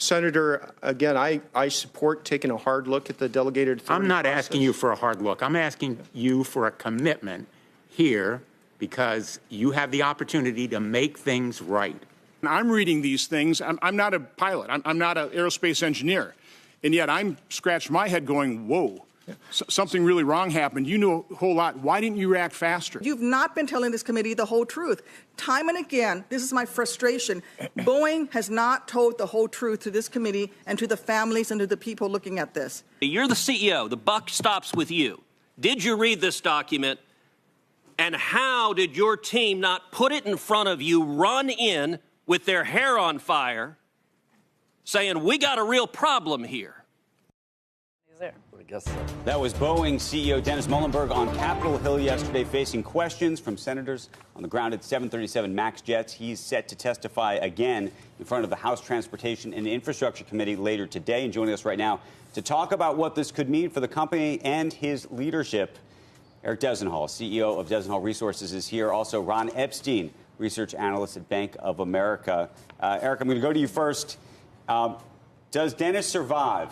Senator, again, I support taking a hard look at the delegated authority I'm not process. asking you for a hard look. I'm asking you for a commitment here because you have the opportunity to make things right. I'm reading these things. I'm not a pilot. I'm not an aerospace engineer. And yet I'm scratching my head going, whoa, something really wrong happened. You know a whole lot. Why didn't you react faster? You've not been telling this committee the whole truth. Time and again, this is my frustration. Boeing has not told the whole truth to this committee and to the families and to the people looking at this. You're the CEO. The buck stops with you. Did you read this document? And how did your team not put it in front of you, run in with their hair on fire, saying, we got a real problem here? I guess so. That was Boeing CEO Dennis Muilenburg on Capitol Hill yesterday, facing questions from senators on the grounded 737 MAX jets. He's set to testify again in front of the House Transportation and Infrastructure Committee later today. And joining us right now to talk about what this could mean for the company and his leadership, Eric Dezenhall, CEO of Dezenhall Resources, is here. Also, Ron Epstein, research analyst at Bank of America. Eric, I'm going to go to you first. Does Dennis survive?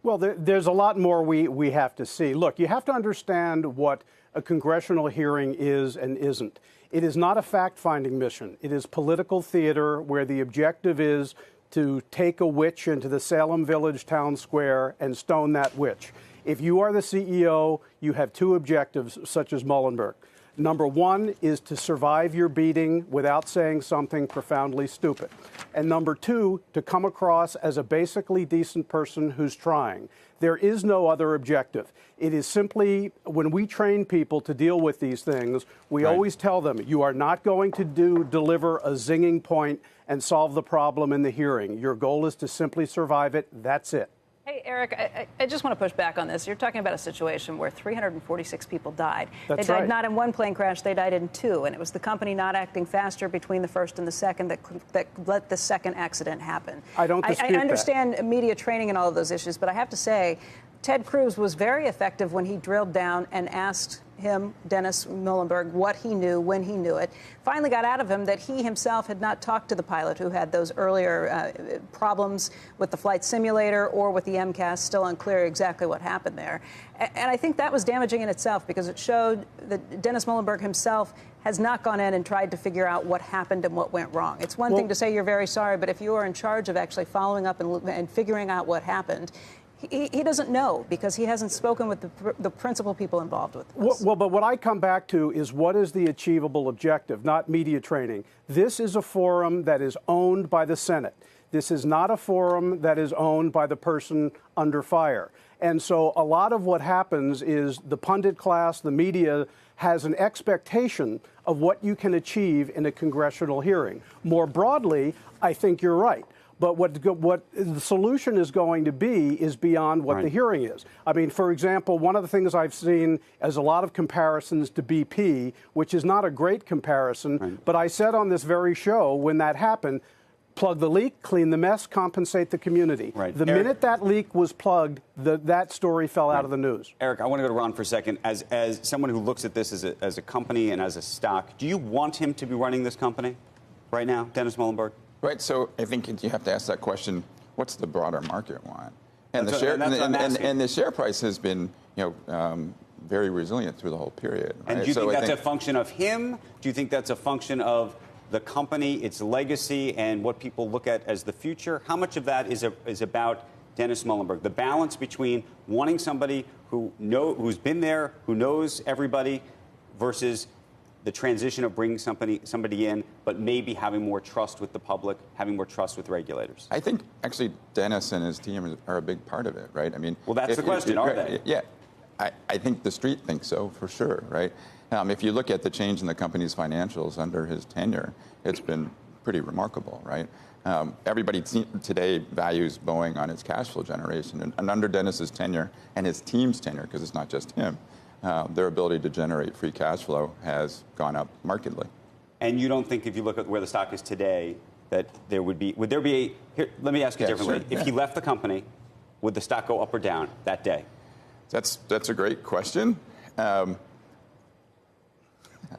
Well, there's a lot more we have to see. Look, you have to understand what a congressional hearing is and isn't. It is not a fact-finding mission. It is political theater where the objective is to take a witch into the Salem Village town square and stone that witch. If you are the CEO, you have two objectives, such as Muilenburg. Number one is to survive your beating without saying something profoundly stupid. And number two, to come across as a basically decent person who's trying. There is no other objective. It is simply, when we train people to deal with these things, we always tell them, you are not going to deliver a zinging point and solve the problem in the hearing. Your goal is to simply survive it. That's it. Hey, Eric, I just want to push back on this. You're talking about a situation where 346 people died. That's they died right. not in one plane crash, they died in two. And it was the company not acting faster between the first and the second that let the second accident happen. I don't dispute I understand media training and all of those issues, but I have to say, Ted Cruz was very effective when he drilled down and asked him, Dennis Muilenburg, what he knew, when he knew it. Finally got out of him that he himself had not talked to the pilot who had those earlier problems with the flight simulator or with the MCAS. Still unclear exactly what happened there. And I think that was damaging in itself because it showed that Dennis Muilenburg himself has not gone in and tried to figure out what happened and what went wrong. It's one thing to say you're very sorry, but if you are in charge of actually following up and figuring out what happened, he doesn't know because he hasn't spoken with the principal people involved with this. Well, but what I come back to is what is the achievable objective, not media training. This is a forum that is owned by the Senate. This is not a forum that is owned by the person under fire. And so a lot of what happens is the pundit class, the media, has an expectation of what you can achieve in a congressional hearing. More broadly, I think you're right. But what the solution is going to be is beyond what the hearing is. I mean, for example, one of the things I've seen is a lot of comparisons to BP, which is not a great comparison. But I said on this very show when that happened, plug the leak, clean the mess, compensate the community. The minute that leak was plugged, that story fell out of the news. Eric, I want to go to Ron for a second. As someone who looks at this as a company and as a stock, do you want him to be running this company right now, Dennis Muilenburg? Right. So I think you have to ask that question: what's the broader market want? And that's the share and the share price has been, very resilient through the whole period. Right? And do you think that's a function of him? Do you think that's a function of the company, its legacy, and what people look at as the future? How much of that is about Dennis Muilenburg? The balance between wanting somebody who's been there, who knows everybody, versus the transition of bringing somebody in, but maybe having more trust with the public, having more trust with regulators? I think actually Dennis and his team are a big part of it, right? I mean, well, that's the question, are they? Yeah, I think the street thinks so for sure, right? If you look at the change in the company's financials under his tenure, it's been pretty remarkable, right? Everybody today values Boeing on its cash flow generation, and under Dennis's tenure and his team's tenure, because it's not just him, their ability to generate free cash flow has gone up markedly. And you don't think, if you look at where the stock is today, that would there be here, let me ask you differently. Sure. If he left the company, would the stock go up or down that day? That's a great question.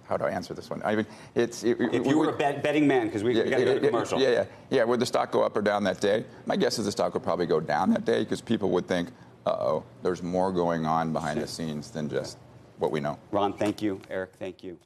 how do I answer this one? I mean, if you were a betting man, because we got to go to commercial. Yeah. Would the stock go up or down that day? My guess is the stock would probably go down that day because people would think, uh-oh, there's more going on behind the scenes than just what we know. Ron, thank you. Eric, thank you.